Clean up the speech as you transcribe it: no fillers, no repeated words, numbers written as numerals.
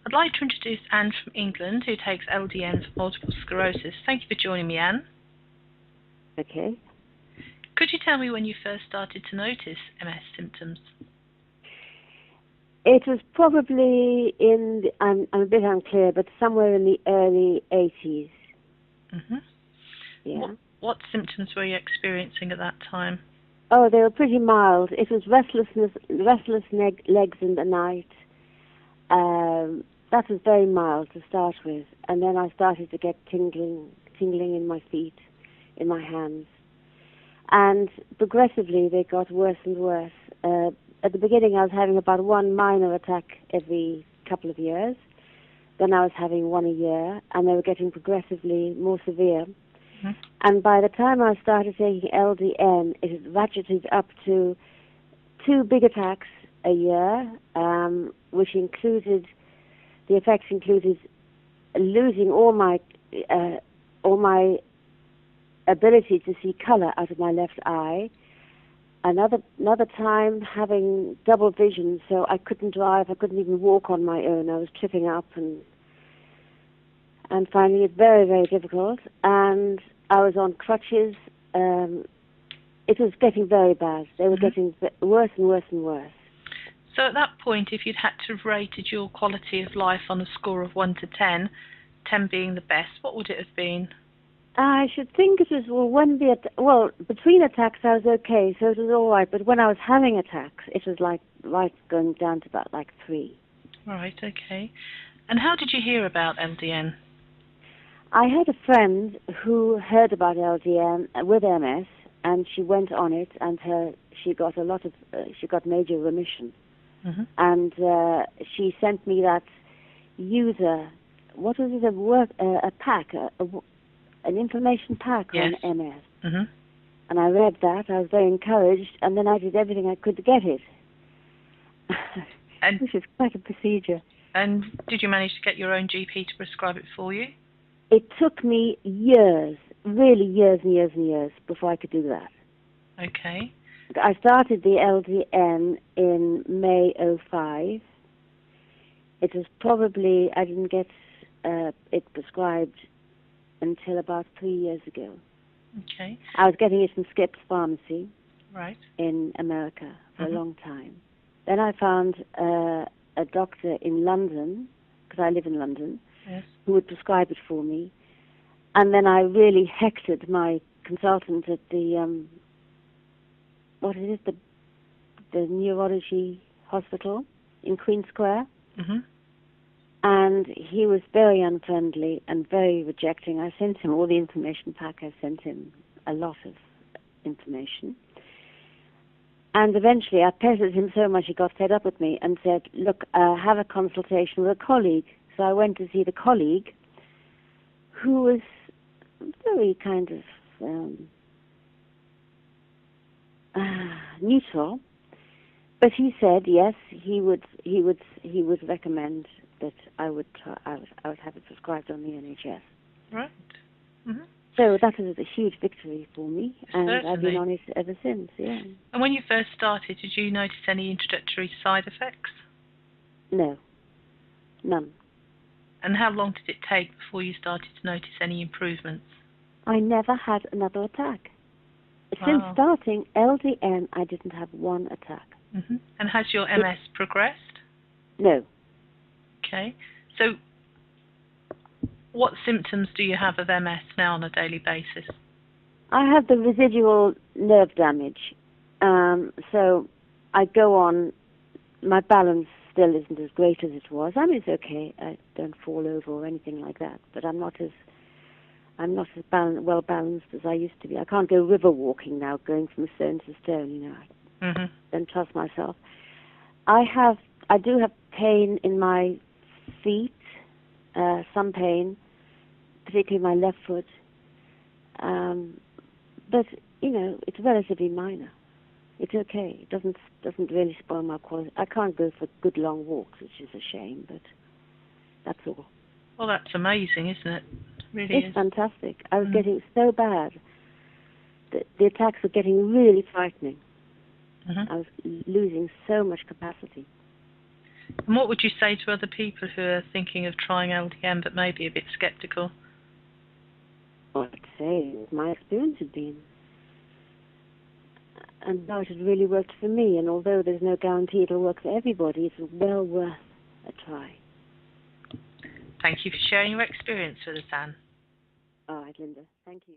I'd like to introduce Anne from England, who takes LDN for multiple sclerosis. Thank you for joining me, Anne. Okay. Could you tell me when you first started to notice MS symptoms? It was probably I'm a bit unclear, but somewhere in the early 80s. Mm-hmm. Yeah. What symptoms were you experiencing at that time? Oh, they were pretty mild. It was restless legs in the night. That was very mild to start with. And then I started to get tingling in my feet, in my hands. And progressively they got worse and worse. At the beginning I was having about one minor attack every couple of years. Then I was having one a year, and they were getting progressively more severe. Mm-hmm. And by the time I started taking LDN, it had ratcheted up to 2 big attacks a year, which included, the effects included losing all my ability to see color out of my left eye. Another time having double vision, so I couldn't drive, I couldn't even walk on my own. I was tripping up and finding it very, very difficult. And I was on crutches. It was getting very bad. They were getting worse and worse and worse. So at that point, if you'd had to have rated your quality of life on a score of 1 to 10, 10 being the best, what would it have been? I should think it was, between attacks I was okay, so it was all right. But when I was having attacks, it was going down to about 3. Right, okay. And how did you hear about LDN? I had a friend who heard about LDN with MS, and she went on it, and she got she got major remission. Mm-hmm. And she sent me that user, what was it, a pack, an information pack on MS. Mm-hmm. And I read that. I was very encouraged, and then I did everything I could to get it. Which is quite a procedure. And did you manage to get your own GP to prescribe it for you? It took me years, really years and years and years before I could do that. Okay. I started the LDN in May 2005. It was probably, I didn't get it prescribed until about 3 years ago. Okay. I was getting it from Skip's Pharmacy, right, in America for a long time. Then I found a doctor in London, because I live in London, yes, who would prescribe it for me. And then I really hectored my consultant at the the neurology hospital in Queen Square. Mm-hmm. And he was very unfriendly and very rejecting. I sent him all the information pack. I sent him a lot of information. And eventually I pestered him so much he got fed up with me and said, look, have a consultation with a colleague. So I went to see the colleague, who was very kind of neutral. But he said, yes, he would recommend that I would have it prescribed on the NHS. Right. Mm-hmm. So that was a huge victory for me, and certainly, I've been on it ever since. Yeah. And when you first started, did you notice any introductory side effects? No, none. And how long did it take before you started to notice any improvements? I never had another attack. Since starting LDN, I didn't have one attack. Mm-hmm. And has your MS progressed? No. Okay. So what symptoms do you have of MS now on a daily basis? I have the residual nerve damage. So I go on, my balance still isn't as great as it was. I mean, it's okay. I don't fall over or anything like that, but I'm not as well balanced as I used to be. I can't go river walking now, going from stone to stone, you know. I don't trust myself. I do have pain in my feet, some pain, particularly my left foot. But you know, it's relatively minor. It's okay. It doesn't really spoil my quality. I can't go for good long walks, which is a shame, but that's all. Well, that's amazing, isn't it? Really it's fantastic. I was getting so bad. The attacks were getting really frightening. I was losing so much capacity. And what would you say to other people who are thinking of trying LDN but maybe a bit sceptical? What I'd say is my experience had been, and how it had really worked for me. And although there's no guarantee it'll work for everybody, it's well worth a try. Thank you for sharing your experience with us, Anne. All right, Linda. Thank you.